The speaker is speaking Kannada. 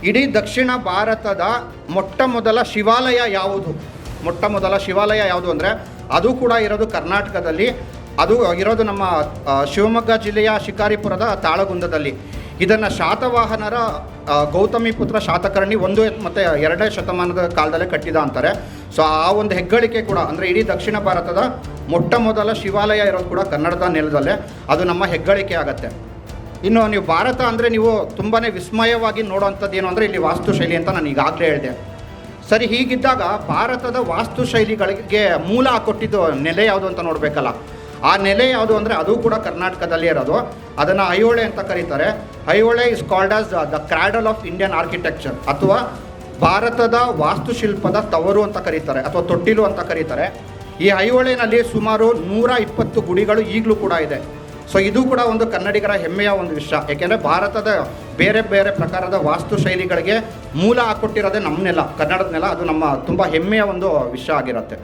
ಇಡೀ ದಕ್ಷಿಣ ಭಾರತದ ಮೊಟ್ಟ ಮೊದಲ ಶಿವಾಲಯ ಯಾವುದು ಅಂದರೆ ಅದು ಕೂಡ ಇರೋದು ಕರ್ನಾಟಕದಲ್ಲಿ. ಅದು ಇರೋದು ನಮ್ಮ ಶಿವಮೊಗ್ಗ ಜಿಲ್ಲೆಯ ಶಿಕಾರಿಪುರದ ತಾಳಗುಂದದಲ್ಲಿ. ಇದನ್ನು ಶಾತವಾಹನರ ಗೌತಮಿಪುತ್ರ ಶಾತಕರ್ಣಿ 1 ಮತ್ತು 2ನೇ ಶತಮಾನದ ಕಾಲದಲ್ಲೇ ಕಟ್ಟಿದ ಅಂತಾರೆ. ಸೊ ಆ ಒಂದು ಹೆಗ್ಗಳಿಕೆ ಕೂಡ, ಅಂದರೆ ಇಡೀ ದಕ್ಷಿಣ ಭಾರತದ ಮೊಟ್ಟ ಮೊದಲ ಶಿವಾಲಯ ಇರೋದು ಕೂಡ ಕನ್ನಡದ ನೆಲದಲ್ಲೇ, ಅದು ನಮ್ಮ ಹೆಗ್ಗಳಿಕೆ ಆಗುತ್ತೆ. ಇನ್ನು ನೀವು ಭಾರತ ಅಂದರೆ ನೀವು ತುಂಬಾ ವಿಸ್ಮಯವಾಗಿ ನೋಡೋವಂಥದ್ದು ಏನು ಅಂದರೆ ಇಲ್ಲಿ ವಾಸ್ತುಶೈಲಿ ಅಂತ ನಾನು ಈಗಾಗಲೇ ಹೇಳಿದೆ. ಸರಿ, ಹೀಗಿದ್ದಾಗ ಭಾರತದ ವಾಸ್ತುಶೈಲಿಗಳಿಗೆ ಮೂಲ ಕೊಟ್ಟಿದ್ದು ನೆಲೆ ಯಾವುದು ಅಂತ ನೋಡಬೇಕಲ್ಲ. ಆ ನೆಲೆ ಯಾವುದು ಅಂದರೆ ಅದು ಕೂಡ ಕರ್ನಾಟಕದಲ್ಲಿ ಇರೋದು. ಅದನ್ನು ಐಹೊಳೆ ಅಂತ ಕರೀತಾರೆ. Aihole is called as the cradle of Indian architecture, ಅಥವಾ ಭಾರತದ ವಾಸ್ತುಶಿಲ್ಪದ ತವರು ಅಂತ ಕರೀತಾರೆ, ಅಥವಾ ತೊಟ್ಟಿಲು ಅಂತ ಕರೀತಾರೆ. ಈ ಐಹೊಳೆನಲ್ಲಿ ಸುಮಾರು 120 ಗುಡಿಗಳು ಈಗಲೂ ಕೂಡ ಇದೆ. ಸೊ ಇದು ಕೂಡ ಒಂದು ಕನ್ನಡಿಗರ ಹೆಮ್ಮೆಯ ಒಂದು ವಿಷಯ. ಏಕೆಂದರೆ ಭಾರತದ ಬೇರೆ ಬೇರೆ ಪ್ರಕಾರದ ವಾಸ್ತುಶೈಲಿಗಳಿಗೆ ಮೂಲ ಹಾಕ್ಕೊಟ್ಟಿರೋದೇ ನಮ್ಮ ನೆಲ, ಕನ್ನಡದ ನೆಲ. ಅದು ನಮ್ಮ ತುಂಬ ಹೆಮ್ಮೆಯ ಒಂದು ವಿಷಯ ಆಗಿರುತ್ತೆ.